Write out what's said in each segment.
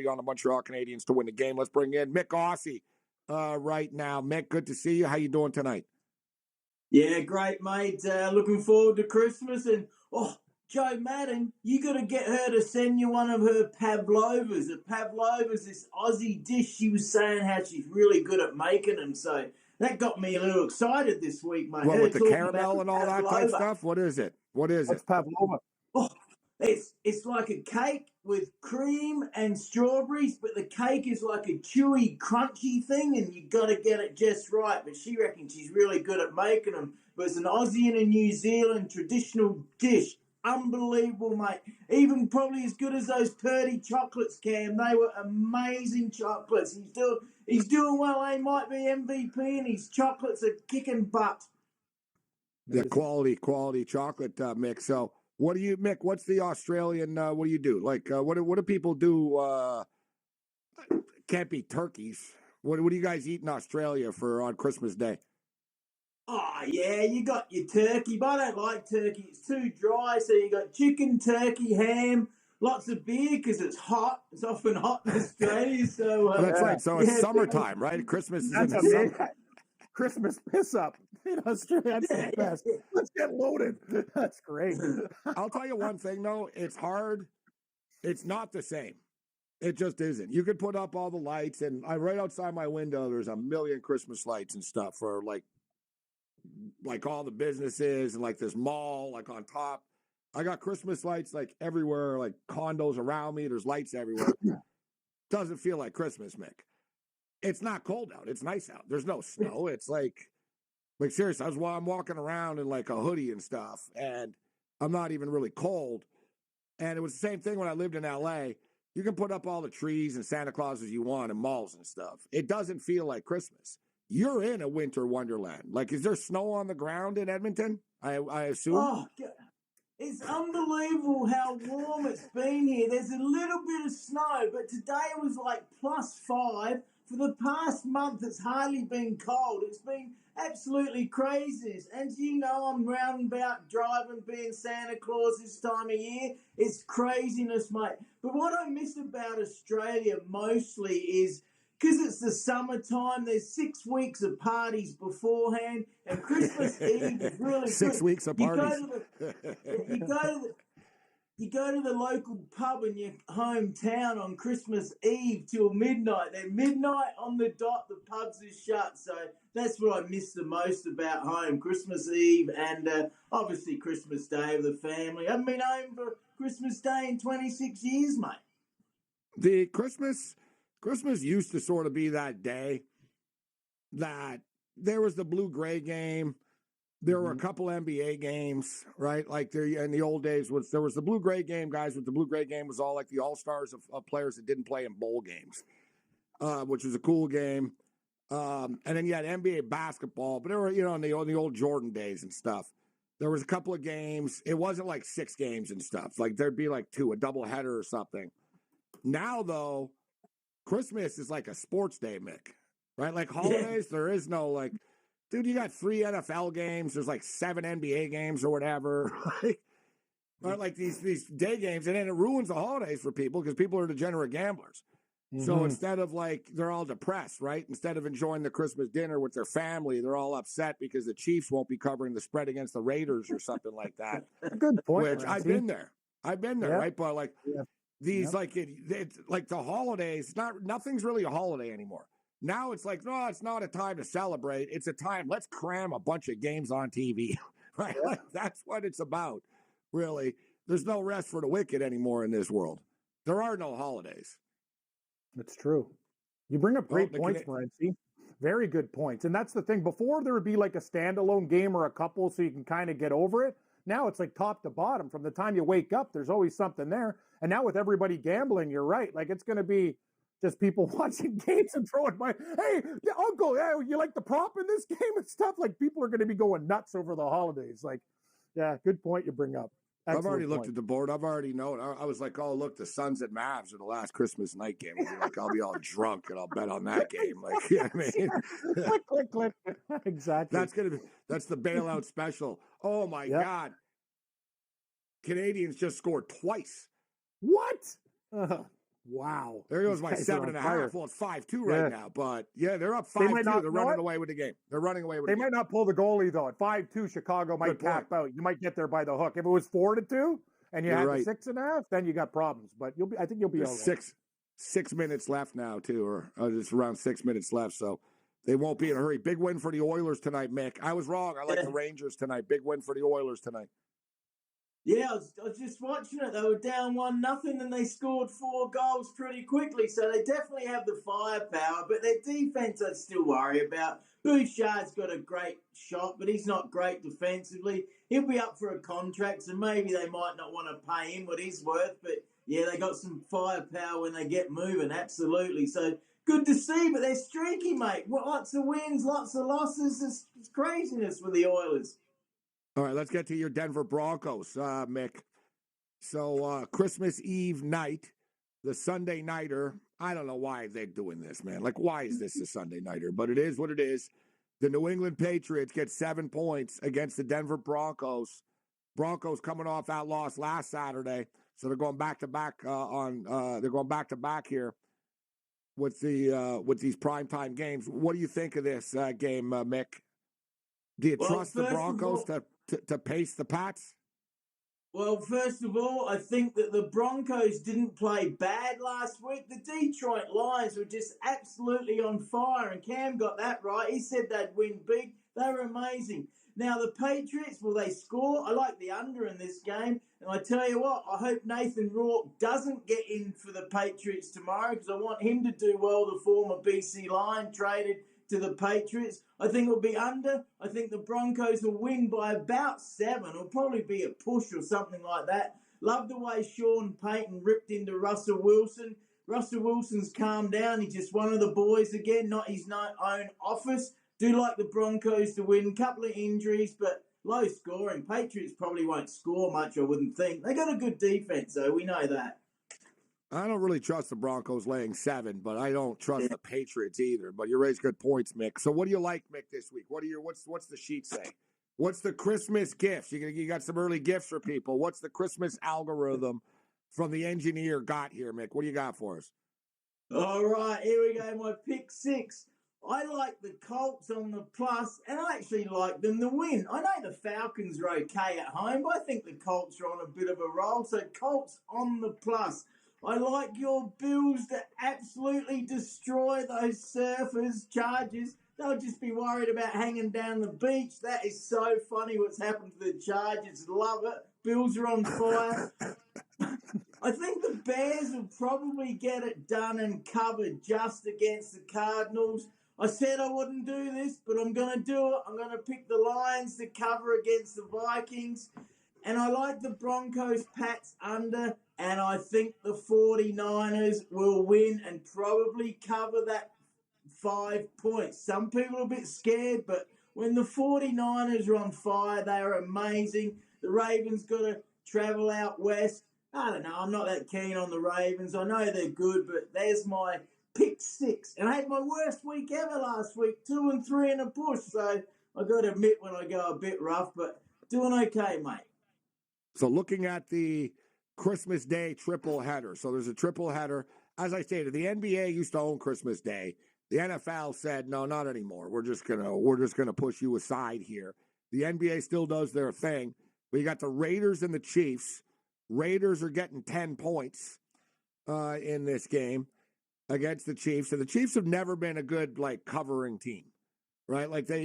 Purdy on the Montreal Canadiens to win the game. Let's bring in Mick Aussie right now. Mick, good to see you. How you doing tonight? Yeah, great, mate. Looking forward to Christmas. And, Joe Madden, you got to get her to send you one of her pavlovas. A pavlova's this Aussie dish. She was saying how she's really good at making them. So that got me a little excited this week, mate. Well, with the caramel and all that type stuff? What is it? What's pavlova? Oh, it's like a cake with cream and strawberries, but the cake is like a chewy, crunchy thing, and you got to get it just right. But she reckons she's really good at making them. But it's an Aussie and a New Zealand traditional dish. Unbelievable, mate. Even probably as good as those Purdy chocolates, Cam. They were amazing chocolates. He's doing well. He might be MVP, and his chocolates are kicking butt. The quality chocolate mix. So, what do you, Mick? What's the Australian? What do you do? Like, what do people do? Can't be turkeys. What do you guys eat in Australia for on Christmas Day? Oh, yeah, you got your turkey, but I don't like turkey. It's too dry, so you got chicken, turkey, ham, lots of beer because it's hot. It's often hot in Australia. So that's right. So it's summertime, right? Christmas is in the summer. Christmas piss up in Australia. That's the best. Let's get loaded. That's great. I'll tell you one thing, though. It's hard. It's not the same. It just isn't. You could put up all the lights, and right outside my window, there's a million Christmas lights and stuff for like all the businesses and like this mall, like on top. I got Christmas lights like everywhere, like condos around me. There's lights everywhere. Doesn't feel like Christmas, Mick. It's not cold out. It's nice out. There's no snow. It's like seriously, I'm walking around in like a hoodie and stuff, and I'm not even really cold. And it was the same thing when I lived in LA. You can put up all the trees and Santa Clauses you want in malls and stuff. It doesn't feel like Christmas. You're in a winter wonderland. Like, is there snow on the ground in Edmonton? I assume. Oh, God. It's unbelievable how warm it's been here. There's a little bit of snow, but today it was like +5. For the past month, it's hardly been cold. It's been absolutely crazy. And you know, I'm round and about driving, being Santa Claus this time of year. It's craziness, mate. But what I miss about Australia mostly is because it's the summertime, there's 6 weeks of parties beforehand, and Christmas Eve is really 6 weeks of parties. You go to the local pub in your hometown on Christmas Eve till midnight. Then midnight on the dot, the pubs are shut. So that's what I miss the most about home, Christmas Eve and obviously Christmas Day with the family. I haven't been home for Christmas Day in 26 years, mate. The Christmas used to sort of be that day that there was the blue-gray game. There were a couple NBA games, right? Like there in the old days, there was the blue-gray game, guys. With the blue-gray game was all like the all-stars of players that didn't play in bowl games, which was a cool game. And then you had NBA basketball, but there were, in the old Jordan days and stuff. There was a couple of games. It wasn't like 6 games and stuff. Like there'd be like 2, a doubleheader or something. Now, though, Christmas is like a sports day, Mick, right? Like holidays, there is no like, dude, you got 3 NFL games. There's like 7 NBA games or whatever. like these day games, and then it ruins the holidays for people because people are degenerate gamblers. Mm-hmm. So instead of like, they're all depressed, right? Instead of enjoying the Christmas dinner with their family, they're all upset because the Chiefs won't be covering the spread against the Raiders or something like that. Good point. Which I've been there, right? But like, these like it's like the holidays. Nothing's really a holiday anymore. Now it's like, no, it's not a time to celebrate. It's a time. Let's cram a bunch of games on TV, right? Yeah. Like, that's what it's about, really. There's no rest for the wicked anymore in this world. There are no holidays. It's true. You bring up great points, Morency. Very good points. And that's the thing. Before there would be like a standalone game or a couple so you can kind of get over it. Now it's like top to bottom. From the time you wake up, there's always something there. And now with everybody gambling, you're right. Like it's going to be just people watching games and throwing hey, uncle, you like the prop in this game and stuff? Like people are going to be going nuts over the holidays. Like, yeah, good point you bring up. Excellent I've already point. looked at the board. I've already known. I was like, oh, look, the Suns and Mavs are the last Christmas night game. I'll be all drunk and I'll bet on that game. Like, you know what I mean? Click, click. Exactly. That's the bailout special. Oh my God. Canadians just scored twice. What? Wow. There goes my 7.5. Well, it's 5-2 right now, but yeah, they're up 5-2. They're running away with the game. They're running away with the game. They might not pull the goalie though. At 5-2, Chicago might tap out. You might get there by the hook. If it was 4-2 and you had the 6.5, then you got problems. But I think you'll be all right. 6 minutes left now, too, or just around 6 minutes left, so they won't be in a hurry. Big win for the Oilers tonight, Mick. I was wrong. I like the Rangers tonight. Big win for the Oilers tonight. Yeah, I was just watching it. They were down 1-0, and they scored 4 goals pretty quickly. So they definitely have the firepower, but their defense I still worry about. Bouchard's got a great shot, but he's not great defensively. He'll be up for a contract, so maybe they might not want to pay him what he's worth. But yeah, they got some firepower when they get moving, absolutely. So good to see, but they're streaky, mate. Lots of wins, lots of losses. It's craziness with the Oilers. All right, let's get to your Denver Broncos, Mick. So Christmas Eve night, the Sunday nighter. I don't know why they're doing this, man. Like, why is this a Sunday nighter? But it is what it is. The New England Patriots get 7 points against the Denver Broncos. Broncos coming off that loss last Saturday, so they're going back to back they're going back to back here with these primetime games. What do you think of this game, Mick? Do you trust the Broncos to pace the Pats? Well, first of all, I think that the Broncos didn't play bad last week. The Detroit Lions were just absolutely on fire, and Cam got that right. He said they'd win big. They were amazing. Now, the Patriots, will they score? I like the under in this game. And I tell you what, I hope Nathan Rourke doesn't get in for the Patriots tomorrow because I want him to do well, the former BC Lion traded to the Patriots. I think it'll be under. I think the Broncos will win by about 7. It'll probably be a push or something like that. Love the way Sean Payton ripped into Russell Wilson. Russell Wilson's calmed down. He's just one of the boys again, not his own office. Do like the Broncos to win. Couple of injuries, but low scoring. Patriots probably won't score much, I wouldn't think. They got a good defense, though. We know that. I don't really trust the Broncos laying 7, but I don't trust the Patriots either. But you raise good points, Mick. So what do you like, Mick, this week? What's the sheet say? What's the Christmas gifts? You got some early gifts for people. What's the Christmas algorithm from the engineer got here, Mick? What do you got for us? All right, here we go. My pick 6. I like the Colts on the plus, and I actually like them to win. I know the Falcons are okay at home, but I think the Colts are on a bit of a roll. So Colts on the plus. I like your Bills to absolutely destroy those Surfers, Chargers. They'll just be worried about hanging down the beach. That is so funny what's happened to the Chargers. Love it. Bills are on fire. I think the Bears will probably get it done and covered just against the Cardinals. I said I wouldn't do this, but I'm going to do it. I'm going to pick the Lions to cover against the Vikings. And I like the Broncos Pats under, and I think the 49ers will win and probably cover that 5 points. Some people are a bit scared, but when the 49ers are on fire, they are amazing. The Ravens got to travel out west. I don't know. I'm not that keen on the Ravens. I know they're good, but there's my pick 6. And I had my worst week ever last week, 2 and 3 in a push. So I got to admit when I go a bit rough, but doing okay, mate. So looking at the Christmas Day triple header. So there's a triple header. As I stated, the NBA used to own Christmas Day. The NFL said, no, not anymore. We're just gonna push you aside here. The NBA still does their thing. But you got the Raiders and the Chiefs. Raiders are getting 10 points in this game against the Chiefs. And the Chiefs have never been a good covering team. Right? Like they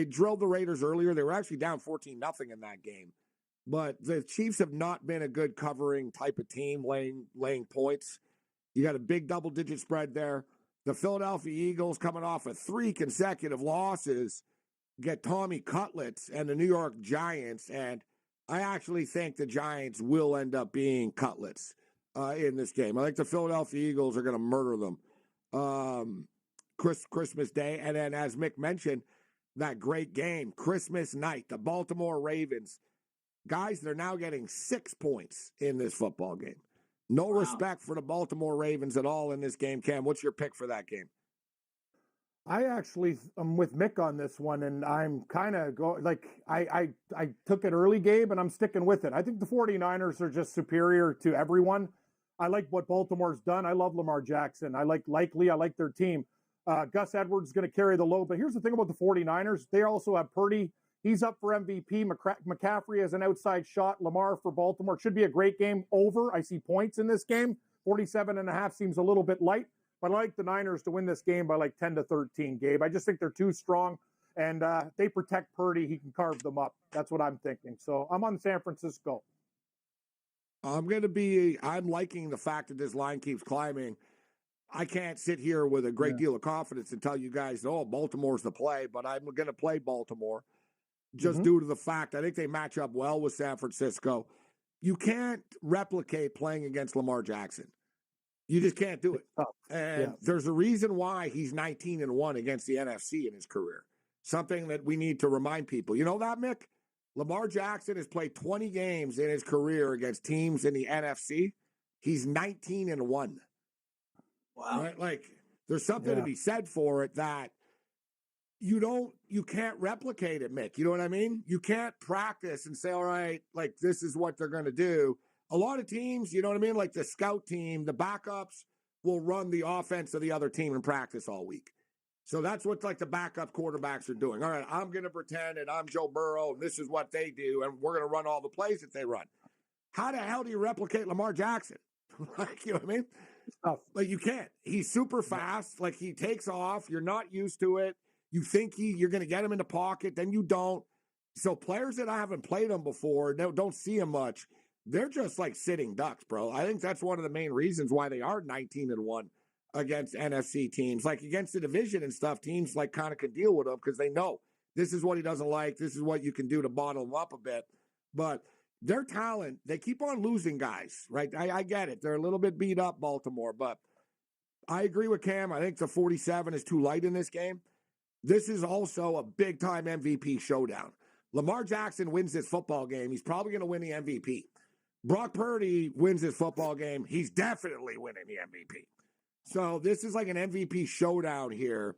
drilled the Raiders earlier. They were actually down 14-0 in that game. But the Chiefs have not been a good covering type of team, laying points. You got a big double-digit spread there. The Philadelphia Eagles, coming off of 3 consecutive losses, get Tommy Cutlets and the New York Giants. And I actually think the Giants will end up being Cutlets in this game. I think the Philadelphia Eagles are going to murder them Christmas Day. And then, as Mick mentioned, that great game, Christmas night, the Baltimore Ravens. Guys, they're now getting 6 points in this football game. No respect for the Baltimore Ravens at all in this game. Cam, what's your pick for that game? I actually am with Mick on this one, and I'm kind of going I took it early, Gabe, and I'm sticking with it. I think the 49ers are just superior to everyone. I like what Baltimore's done. I love Lamar Jackson. I like Likely. I like their team. Gus Edwards is going to carry the load. But here's the thing about the 49ers. They also have Purdy. He's up for MVP. McCaffrey has an outside shot. Lamar for Baltimore. It should be a great game. Over. I see points in this game. 47.5 seems a little bit light. But I like the Niners to win this game by like 10-13, Gabe. I just think they're too strong. And they protect Purdy. He can carve them up. That's what I'm thinking. So I'm on San Francisco. I'm liking the fact that this line keeps climbing. I can't sit here with a great deal of confidence and tell you guys, oh, Baltimore's the play, but I'm going to play Baltimore just due to the fact I think they match up well with San Francisco. You can't replicate playing against Lamar Jackson. You just can't do it. And there's a reason why he's 19-1 against the NFC in his career. Something that we need to remind people. You know that, Mick? Lamar Jackson has played 20 games in his career against teams in the NFC. He's 19-1. Wow. Right? Like, there's something to be said for it that you can't replicate it, Mick. You know what I mean? You can't practice and say, all right, like, this is what they're going to do. A lot of teams, you know what I mean? Like the scout team, the backups will run the offense of the other team in practice all week. So that's what like the backup quarterbacks are doing. All right, I'm going to pretend that I'm Joe Burrow and this is what they do, and we're going to run all the plays that they run. How the hell do you replicate Lamar Jackson? Like, you know what I mean? Like, you can't. He's super fast. Like, he takes off. You're not used to it. You think you're going to get him in the pocket, then you don't. So players that I haven't played him before, don't see him much. They're just like sitting ducks, bro. I think that's one of the main reasons why they are 19-1 against NFC teams. Like against the division and stuff, teams like kind of can deal with him because they know this is what he doesn't like. This is what you can do to bottle him up a bit. But their talent, they keep on losing guys, right? I get it. They're a little bit beat up, Baltimore, but I agree with Cam. I think the 47 is too light in this game. This is also a big-time MVP showdown. Lamar Jackson wins this football game. He's probably going to win the MVP. Brock Purdy wins this football game. He's definitely winning the MVP. So this is like an MVP showdown here.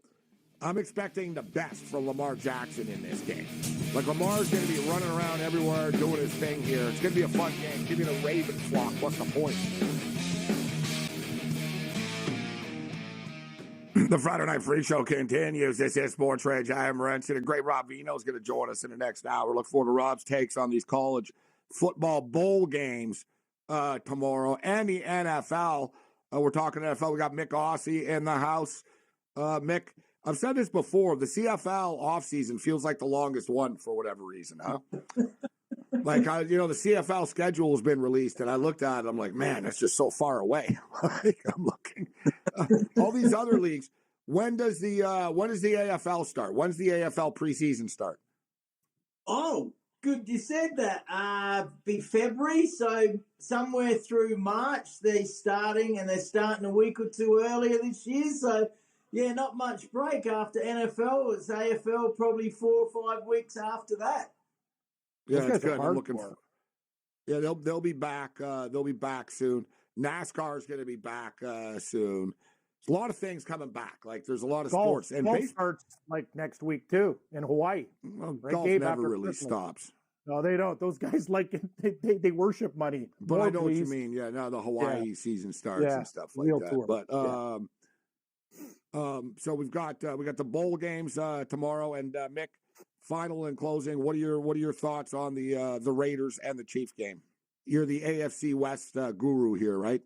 I'm expecting the best from Lamar Jackson in this game. Like, Lamar's going to be running around everywhere doing his thing here. It's going to be a fun game. Give me the Ravens flock. What's the point? The Friday Night Free Show continues. This is SportsGrid. I am Renson. A great Rob Vino is going to join us in the next hour. Look forward to Rob's takes on these college football bowl games tomorrow and the NFL. We're talking NFL. We got Mick Aussie in the house. Mick, I've said this before. The CFL offseason feels like the longest one for whatever reason, huh? Like, the CFL schedule has been released, and I looked at it. I'm like, man, that's just so far away. Like, I'm looking. All these other leagues. When does the AFL start? When's the AFL preseason start? Oh, good you said that. Be February, so somewhere through March they're starting, and they're starting a week or two earlier this year. So, yeah, not much break after NFL. It's AFL probably 4 or 5 weeks after that. Yeah, that's good. I'm looking for. Yeah, they'll be back. They'll be back soon. NASCAR is going to be back soon. There's a lot of things coming back. Like, there's a lot of sports. And golf starts like next week too in Hawaii. Well, right, golf Gabe, never really stops. No, they don't. Those guys they worship money. But I know what you mean. Yeah, now the Hawaii season starts and stuff like that. Tour. But so we got the bowl games tomorrow. And Mick, final and closing. What are your thoughts on the Raiders and the Chiefs game? You're the AFC West guru here, right?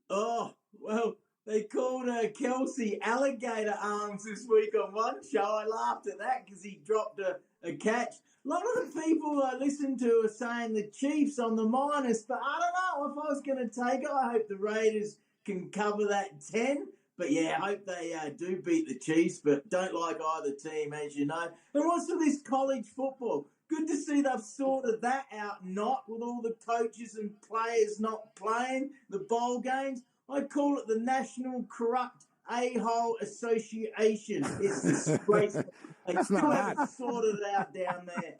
Oh, well, they called Kelsey alligator arms this week on one show. I laughed at that because he dropped a catch. A lot of the people I listen to are saying the Chiefs on the minus, but I don't know if I was going to take it. I hope the Raiders can cover that 10. But, yeah, I hope they do beat the Chiefs, but don't like either team, as you know. And what's for this college football? Good to see they've sorted that out, not with all the coaches and players not playing the bowl games. I call it the National Corrupt A-Hole Association. It's disgraceful. That's not bad. Sorted it out down there.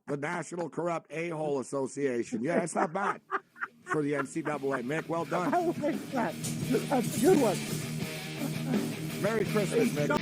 The National Corrupt A-Hole Association. Yeah, it's not bad for the NCAA. Mick, well done. I like that. That's a good one. Merry Christmas, Mick.